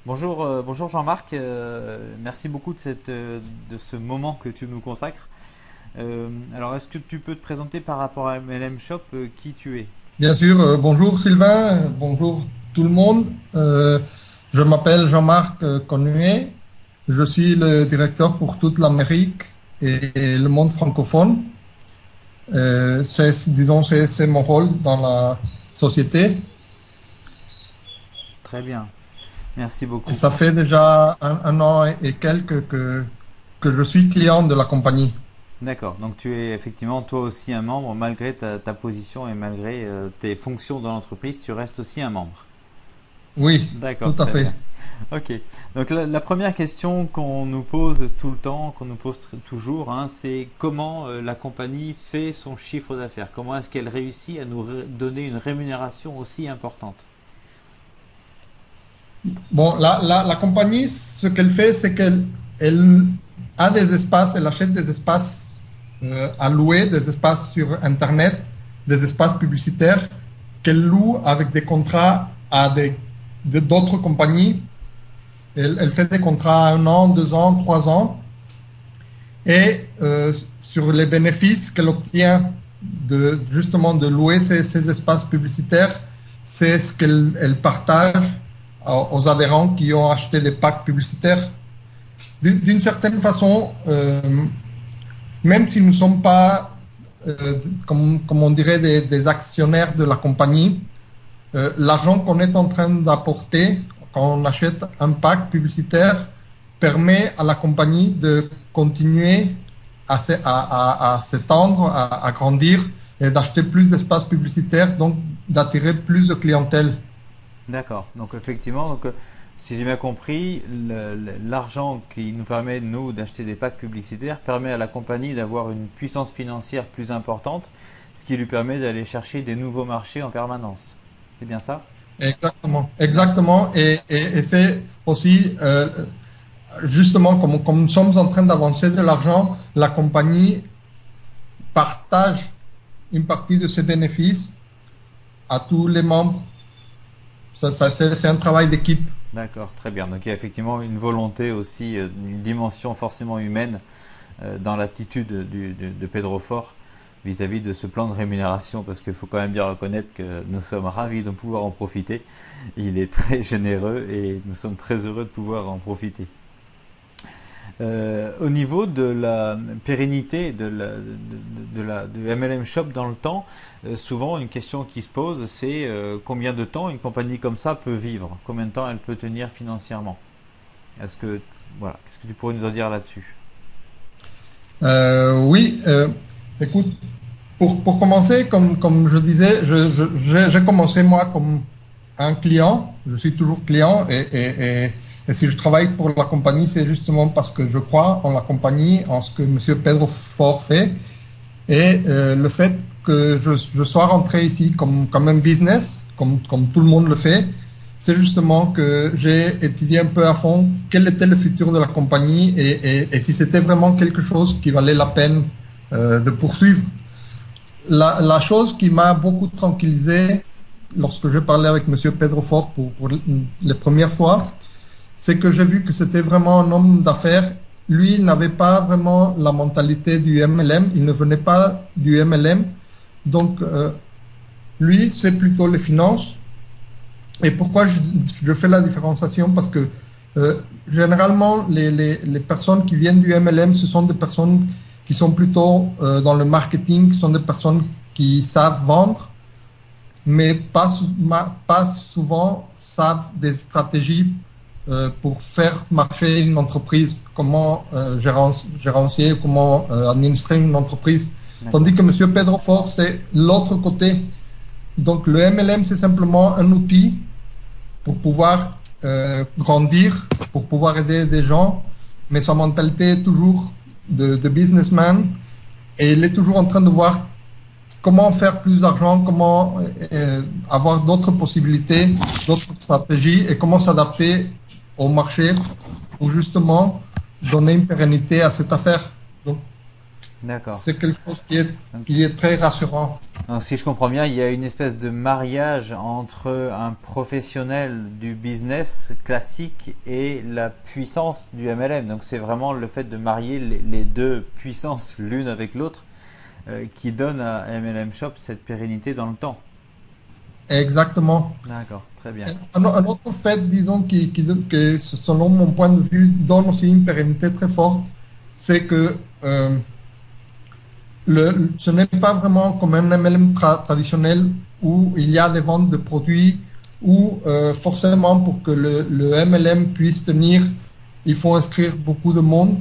Bonjour Jean-Marc, merci beaucoup de ce moment que tu nous consacres. Alors, est-ce que tu peux te présenter par rapport à MLM Shop, qui tu es? Bien sûr, bonjour Sylvain, bonjour tout le monde. Je m'appelle Jean-Marc Connuet, je suis le directeur pour toute l'Amérique et le monde francophone. C'est mon rôle dans la société Très bien, merci et beaucoup. ça fait déjà un an et quelques que je suis client de la compagnie. D'accord, donc tu es effectivement toi aussi un membre, malgré ta position et malgré tes fonctions dans l'entreprise, tu restes aussi un membre. Oui, tout D'accord, à très fait. bien. Ok. Donc la première question qu'on nous pose tout le temps, qu'on nous pose toujours, hein, c'est comment la compagnie fait son chiffre d'affaires. Comment est-ce qu'elle réussit à nous donner une rémunération aussi importante? Bon, la compagnie, ce qu'elle fait, c'est qu'elle a des espaces, elle achète des espaces à louer, des espaces sur Internet, des espaces publicitaires qu'elle loue avec des contrats à d'autres compagnies. Elle fait des contrats à 1 an, 2 ans, 3 ans. Et sur les bénéfices qu'elle obtient justement de louer ces espaces publicitaires, c'est ce qu'elle partage aux adhérents qui ont acheté des packs publicitaires. D'une certaine façon, même si nous ne sommes pas, comme on dirait, des actionnaires de la compagnie, l'argent qu'on est en train d'apporter quand on achète un pack publicitaire permet à la compagnie de continuer à s'étendre, à grandir et d'acheter plus d'espaces publicitaires, donc d'attirer plus de clientèle. D'accord. Donc effectivement, si j'ai bien compris, l'argent qui nous permet, nous, d'acheter des packs publicitaires permet à la compagnie d'avoir une puissance financière plus importante, ce qui lui permet d'aller chercher des nouveaux marchés en permanence. C'est bien ça? Exactement, D'accord. exactement. Et c'est aussi, justement, comme nous sommes en train d'avancer de l'argent, la compagnie partage une partie de ses bénéfices à tous les membres. C'est un travail d'équipe. D'accord, très bien. Donc il y a effectivement une volonté aussi, une dimension forcément humaine dans l'attitude de Pedro Fort vis-à-vis de ce plan de rémunération, parce qu'il faut quand même bien reconnaître que nous sommes ravis de pouvoir en profiter. Il est très généreux et nous sommes très heureux de pouvoir en profiter. Au niveau de la pérennité de MLM Shop dans le temps, souvent une question qui se pose, c'est combien de temps une compagnie comme ça peut vivre, combien de temps elle peut tenir financièrement. Est-ce que voilà, qu'est-ce que tu pourrais nous en dire là-dessus? Oui, écoute, pour commencer, comme je disais, j'ai commencé moi comme un client. Je suis toujours client et si je travaille pour la compagnie, c'est justement parce que je crois en la compagnie, en ce que Monsieur Pedro Fort fait. Et le fait que je sois rentré ici comme un business, comme tout le monde le fait, c'est justement que j'ai étudié un peu à fond quel était le futur de la compagnie et si c'était vraiment quelque chose qui valait la peine de poursuivre. La chose qui m'a beaucoup tranquillisé lorsque je parlais avec Monsieur Pedro Fort pour les premières fois, c'est que j'ai vu que c'était vraiment un homme d'affaires. Lui, il n'avait pas vraiment la mentalité du MLM, il ne venait pas du MLM. Donc, lui, c'est plutôt les finances. Et pourquoi je fais la différenciation? Parce que généralement, les personnes qui viennent du MLM, ce sont des personnes qui sont plutôt dans le marketing, qui sont des personnes qui savent vendre, mais pas souvent savent des stratégies pour faire marcher une entreprise, comment gérancier, comment administrer une entreprise. Tandis D'accord. que M. Pedro Fort, c'est l'autre côté. Donc le MLM, c'est simplement un outil pour pouvoir grandir, pour pouvoir aider des gens, mais sa mentalité est toujours de businessman et il est toujours en train de voir comment faire plus d'argent, comment avoir d'autres possibilités, d'autres stratégies et comment s'adapter au marché pour justement donner une pérennité à cette affaire. Donc, D'accord. C'est quelque chose Donc, qui est très rassurant. donc, si je comprends bien, il y a une espèce de mariage entre un professionnel du business classique et la puissance du MLM. Donc c'est vraiment le fait de marier les deux puissances l'une avec l'autre qui donne à MLM Shop cette pérennité dans le temps. Exactement. D'accord, très bien. Un autre fait, disons, que selon mon point de vue, donne aussi une pérennité très forte, c'est que ce n'est pas vraiment comme un MLM traditionnel où il y a des ventes de produits, où forcément pour que le MLM puisse tenir, il faut inscrire beaucoup de monde.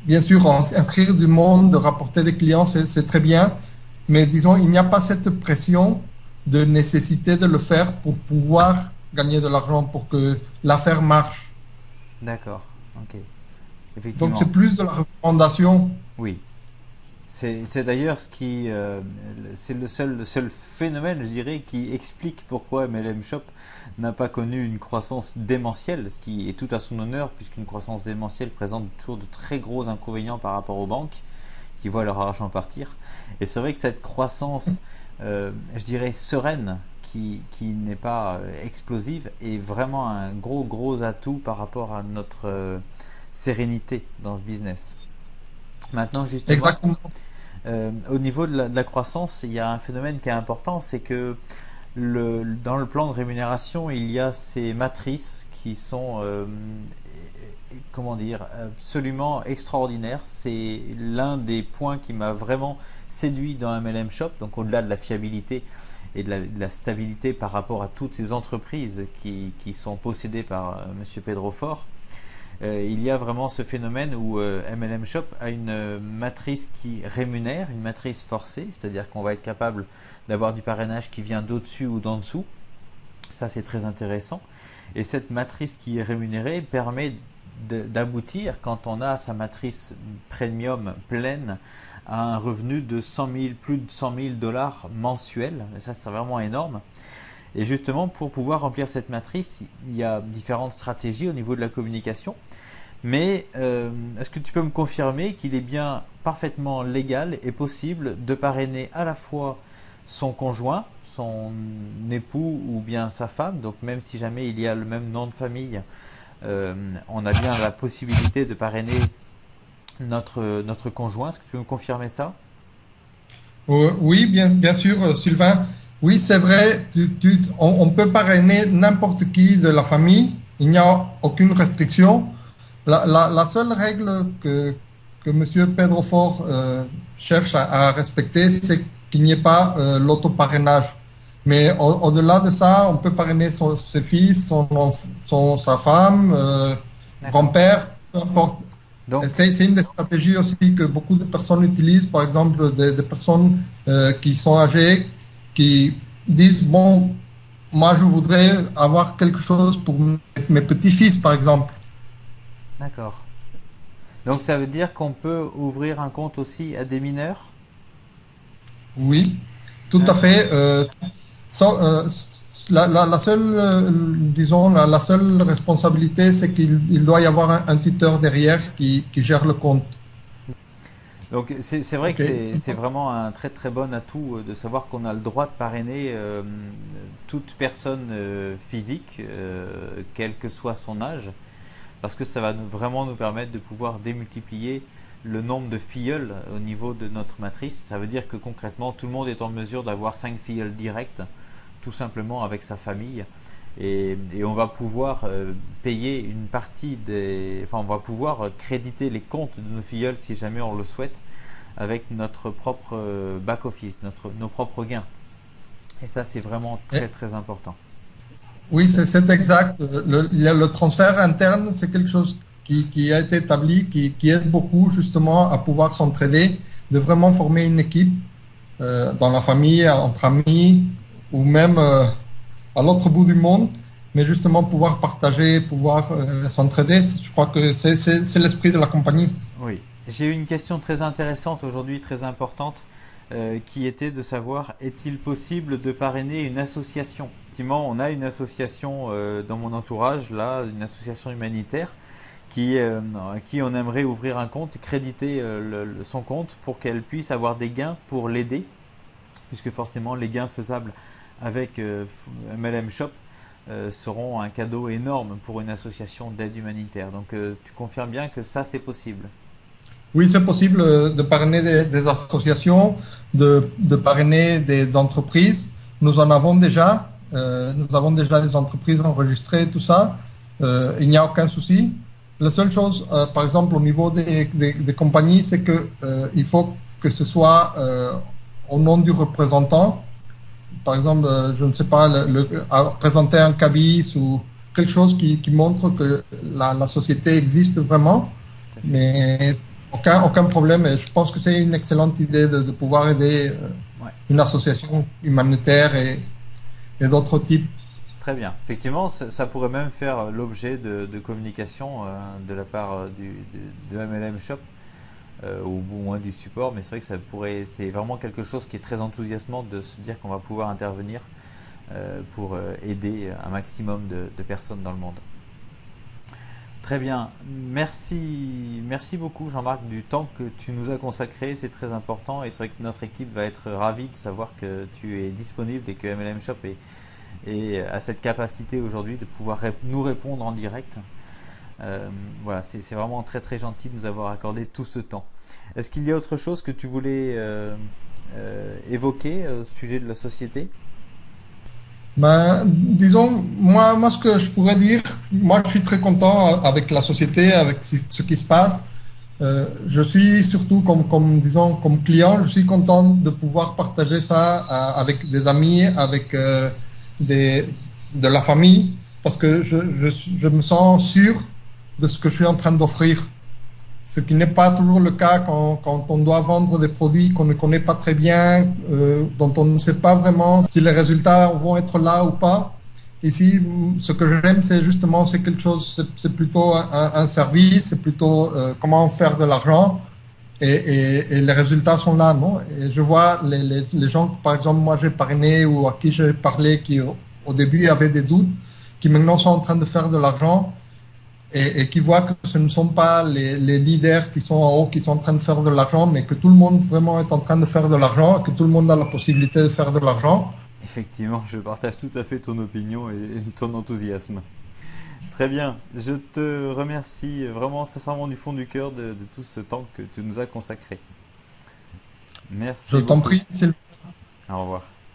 Bien sûr, inscrire du monde, de rapporter des clients, c'est très bien, mais disons, il n'y a pas cette pression de nécessité de le faire pour pouvoir gagner de l'argent, pour que l'affaire marche. D'accord, ok. Donc, c'est Effectivement, plus de la recommandation. oui. C'est d'ailleurs ce qui, c'est le seul phénomène, je dirais, qui explique pourquoi MLM Shop n'a pas connu une croissance démentielle, ce qui est tout à son honneur, puisqu'une croissance démentielle présente toujours de très gros inconvénients par rapport aux banques qui voient leur argent partir. Et c'est vrai que cette croissance, je dirais, sereine, qui n'est pas explosive, est vraiment un gros atout par rapport à notre sérénité dans ce business. Maintenant, justement, Exactement. au niveau de la croissance, il y a un phénomène qui est important, c'est que dans le plan de rémunération, il y a ces matrices qui sont, comment dire, absolument extraordinaires. C'est l'un des points qui m'a vraiment séduit dans MLM Shop, donc au-delà de la fiabilité et de la stabilité par rapport à toutes ces entreprises qui sont possédées par Monsieur Pedro Fort. Il y a vraiment ce phénomène où MLM Shop a une matrice qui rémunère, une matrice forcée, c'est-à-dire qu'on va être capable d'avoir du parrainage qui vient d'au-dessus ou d'en dessous. Ça, c'est très intéressant. Et cette matrice qui est rémunérée permet d'aboutir, quand on a sa matrice premium pleine, à un revenu de 100 000, plus de 100 000 dollars mensuels. Et ça, c'est vraiment énorme. Et justement, pour pouvoir remplir cette matrice, il y a différentes stratégies au niveau de la communication. Mais est-ce que tu peux me confirmer qu'il est bien parfaitement légal et possible de parrainer à la fois son conjoint, son époux ou bien sa femme, donc même si jamais il y a le même nom de famille, on a bien la possibilité de parrainer notre conjoint. Est-ce que tu peux me confirmer ça? Oui, bien sûr, Sylvain. Oui, c'est vrai, on peut parrainer n'importe qui de la famille. Il n'y a aucune restriction. La seule règle que M. Pedro Fort cherche à respecter, c'est qu'il n'y ait pas l'autoparrainage. Mais au-delà de ça, on peut parrainer ses fils, sa femme, D'accord. grand-père, peu importe. Donc, C'est une des stratégies aussi que beaucoup de personnes utilisent, par exemple des personnes qui sont âgées, qui disent, bon, moi je voudrais avoir quelque chose pour mes petits-fils, par exemple. d'accord. Donc ça veut dire qu'on peut ouvrir un compte aussi à des mineurs? Oui, tout à D'accord. fait. La seule, disons, la seule responsabilité, c'est qu'il doit y avoir un tuteur derrière qui gère le compte. Donc c'est vrai que OK? c'est vraiment un très bon atout de savoir qu'on a le droit de parrainer toute personne physique, quel que soit son âge, parce que ça va vraiment nous permettre de pouvoir démultiplier le nombre de filleuls au niveau de notre matrice. Ça veut dire que concrètement, tout le monde est en mesure d'avoir 5 filleuls directs, tout simplement avec sa famille. Et on va pouvoir payer une partie enfin, on va pouvoir créditer les comptes de nos filleuls si jamais on le souhaite, avec notre propre back-office, nos propres gains. Et ça, c'est vraiment Et- très important. oui, c'est exact. Le transfert interne, c'est quelque chose qui a été établi, qui aide beaucoup justement à pouvoir s'entraider, de vraiment former une équipe dans la famille, entre amis ou même à l'autre bout du monde, mais justement pouvoir partager, pouvoir s'entraider, je crois que c'est l'esprit de la compagnie. Oui. J'ai eu une question très intéressante aujourd'hui, très importante, qui était de savoir est-il possible de parrainer une association? Effectivement, on a une association dans mon entourage, là, une association humanitaire, à qui on aimerait ouvrir un compte, créditer son compte pour qu'elle puisse avoir des gains pour l'aider, puisque forcément les gains faisables avec MLM Shop seront un cadeau énorme pour une association d'aide humanitaire. Donc tu confirmes bien que ça c'est possible. Oui, c'est possible de parrainer des associations, de parrainer des entreprises. Nous en avons déjà. Nous avons déjà des entreprises enregistrées, tout ça. Il n'y a aucun souci. La seule chose, par exemple, au niveau des compagnies, c'est que il faut que ce soit au nom du représentant. Par exemple, je ne sais pas, présenter un cabis ou quelque chose qui montre que la société existe vraiment. Tout à fait. Mais aucun problème. Et je pense que c'est une excellente idée de pouvoir aider Ouais. une association humanitaire et d'autres types. Très bien. Effectivement, ça pourrait même faire l'objet de communication de la part de MLM Shop ou au moins du support. Mais c'est vrai que c'est vraiment quelque chose qui est très enthousiasmant de se dire qu'on va pouvoir intervenir pour aider un maximum de personnes dans le monde. Très bien. Merci beaucoup Jean-Marc du temps que tu nous as consacré. C'est très important et c'est vrai que notre équipe va être ravie de savoir que tu es disponible et que MLM Shop a cette capacité aujourd'hui de pouvoir nous répondre en direct. Voilà, c'est vraiment très très gentil de nous avoir accordé tout ce temps. Est-ce qu'il y a autre chose que tu voulais évoquer au sujet de la société? Ben, disons, moi, ce que je pourrais dire, moi, je suis très content avec la société, avec ce qui se passe. Je suis surtout disons, comme client, je suis content de pouvoir partager ça avec des amis, avec des, de la famille, parce que je me sens sûr de ce que je suis en train d'offrir. Ce qui n'est pas toujours le cas quand on doit vendre des produits qu'on ne connaît pas très bien, dont on ne sait pas vraiment si les résultats vont être là ou pas. Ici, ce que j'aime, c'est justement, c'est quelque chose, c'est plutôt un service, c'est plutôt comment faire de l'argent et les résultats sont là, non? Et je vois les gens que, par exemple, moi j'ai parrainé ou à qui j'ai parlé qui au début avaient des doutes, qui maintenant sont en train de faire de l'argent et qui voient que ce ne sont pas les leaders qui sont en haut qui sont en train de faire de l'argent, mais que tout le monde vraiment est en train de faire de l'argent, que tout le monde a la possibilité de faire de l'argent. Effectivement, je partage tout à fait ton opinion et ton enthousiasme. Très bien, je te remercie vraiment sincèrement du fond du cœur de tout ce temps que tu nous as consacré. Je Merci t'en beaucoup. prie, Sylvain. Au revoir.